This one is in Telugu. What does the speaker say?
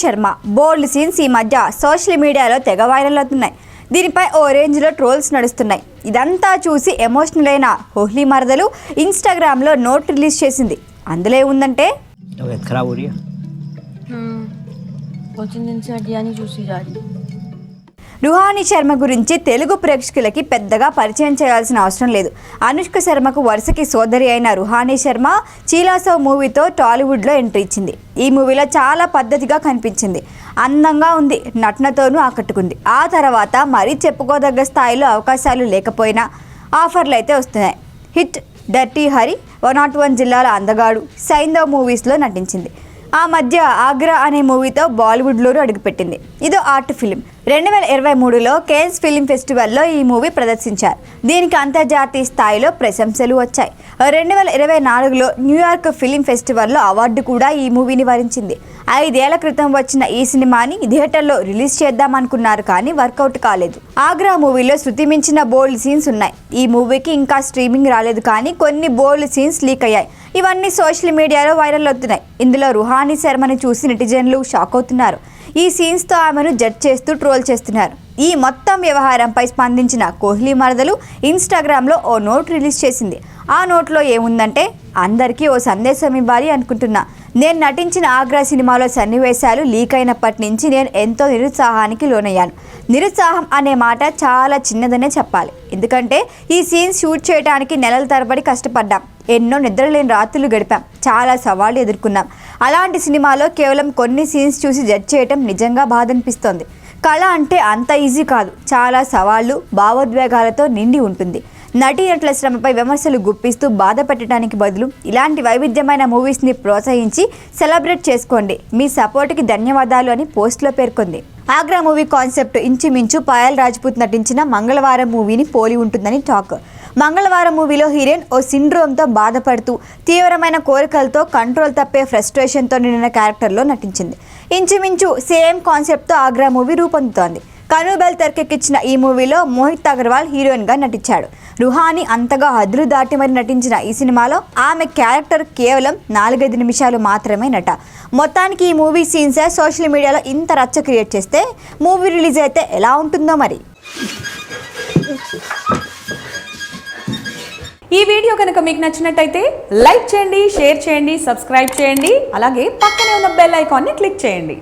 శర్మ బోల్డ్ సీన్స్ ఈ మధ్య సోషల్ మీడియాలో తెగ వైరల్ అవుతున్నాయి. దీనిపై ఓ రేంజ్లో ట్రోల్స్ నడుస్తున్నాయి. ఇదంతా చూసి ఎమోషనల్ అయిన కోహ్లీ మరదలు ఇన్స్టాగ్రామ్లో నోట్ రిలీజ్ చేసింది. అందులో ఏముందంటే రుహానీ శర్మ గురించి తెలుగు ప్రేక్షకులకి పెద్దగా పరిచయం చేయాల్సిన అవసరం లేదు. అనుష్క శర్మకు వరుసకి సోదరి అయిన రుహానీ శర్మ చీలాసవ్ మూవీతో టాలీవుడ్లో ఎంట్రీ ఇచ్చింది. ఈ మూవీలో చాలా పద్ధతిగా కనిపించింది, అందంగా ఉంది, నటనతోనూ ఆకట్టుకుంది. ఆ తర్వాత మరీ చెప్పుకోదగ్గ స్థాయిలో అవకాశాలు లేకపోయినా ఆఫర్లు అయితే వస్తున్నాయి. హిట్, డర్టీ హరి, 101 జిల్లాల అందగాడు, సైంధవ్ మూవీస్లో నటించింది. ఆ మధ్య ఆగ్రా అనే మూవీతో బాలీవుడ్లోనూ అడుగుపెట్టింది. ఇదో ఆర్ట్ ఫిలిం. 2023లో కేన్స్ ఫిల్మ్ ఫెస్టివల్లో ఈ మూవీ ప్రదర్శించారు. దీనికి అంతర్జాతీయ స్థాయిలో ప్రశంసలు వచ్చాయి. 2024లో న్యూయార్క్ ఫిల్మ్ ఫెస్టివల్లో అవార్డు కూడా ఈ మూవీని వరించింది. 5 ఏళ్ల క్రితం వచ్చిన ఈ సినిమాని థియేటర్లో రిలీజ్ చేద్దామనుకున్నారు, కానీ వర్కౌట్ కాలేదు. ఆగ్రా మూవీలో శృతి మించిన బోల్డ్ సీన్స్ ఉన్నాయి. ఈ మూవీకి ఇంకా స్ట్రీమింగ్ రాలేదు, కానీ కొన్ని బోల్డ్ సీన్స్ లీక్ అయ్యాయి. ఇవన్నీ సోషల్ మీడియాలో వైరల్ అవుతున్నాయి. ఇందులో రుహానీ శర్మను చూసి నెటిజన్లు షాక్ అవుతున్నారు. ఈ సీన్స్తో ఆమెను జడ్జ్ చేస్తూ ట్రోల్ చేస్తున్నారు. ఈ మొత్తం వ్యవహారంపై స్పందించిన కోహ్లీ మరదలు ఇన్స్టాగ్రామ్లో ఓ నోట్ రిలీజ్ చేసింది. ఆ నోట్లో ఏముందంటే, అందరికీ ఓ సందేశం ఇవ్వాలి అనుకుంటున్నా. నేను నటించిన ఆగ్రా సినిమాలో సన్నివేశాలు లీక్ అయినప్పటి నుంచి నేను ఎంతో నిరుత్సాహానికి లోనయ్యాను. నిరుత్సాహం అనే మాట చాలా చిన్నదనే చెప్పాలి. ఎందుకంటే ఈ సీన్స్ షూట్ చేయడానికి నెలల తరబడి కష్టపడ్డాం. ఎన్నో నిద్రలేని రాత్రులు గడిపాం. చాలా సవాళ్లు ఎదుర్కొన్నాం. అలాంటి సినిమాలో కేవలం కొన్ని సీన్స్ చూసి జడ్జ్ చేయటం నిజంగా బాధ అనిపిస్తోంది. కళ అంటే అంత ఈజీ కాదు. చాలా సవాళ్లు, భావోద్వేగాలతో నిండి ఉంటుంది. నటీనటుల శ్రమపై విమర్శలు గుప్పిస్తూ బాధ పెట్టడానికి బదులు ఇలాంటి వైవిధ్యమైన మూవీస్ని ప్రోత్సహించి సెలబ్రేట్ చేసుకోండి. మీ సపోర్ట్కి ధన్యవాదాలు అని పోస్ట్లో పేర్కొంది. ఆగ్రా మూవీ కాన్సెప్ట్ ఇంచుమించు పాయల్ రాజ్పూత్ నటించిన మంగళవారం మూవీని పోలి ఉంటుందని టాక్. మంగళవారం మూవీలో హీరోయిన్ ఓ సిండ్రోమ్తో బాధపడుతూ తీవ్రమైన కోరికలతో కంట్రోల్ తప్పే ఫ్రస్ట్రేషన్తో నిండిన క్యారెక్టర్లో నటించింది. ఇంచుమించు సేమ్ కాన్సెప్ట్తో ఆగ్రా మూవీ రూపొందుతోంది. కనుబెల్ తెరకెక్కించిన ఈ మూవీలో మోహిత్ అగర్వాల్ హీరోయిన్గా నటించాడు. రుహానీ అంతగా హద్దులు దాటి మరి నటించిన ఈ సినిమాలో ఆమె క్యారెక్టర్ కేవలం 4-5 నిమిషాలు మాత్రమే నట. మొత్తానికి ఈ మూవీ సీన్సే సోషల్ మీడియాలో ఇంత రచ్చ క్రియేట్ చేస్తే మూవీ రిలీజ్ అయితే ఎలా ఉంటుందో మరి. ఈ వీడియో కనుక మీకు నచ్చినట్టయితే లైక్ చేయండి, షేర్ చేయండి, సబ్స్క్రైబ్ చేయండి. అలాగే పక్కనే ఉన్న బెల్ ఐకాన్ని క్లిక్ చేయండి.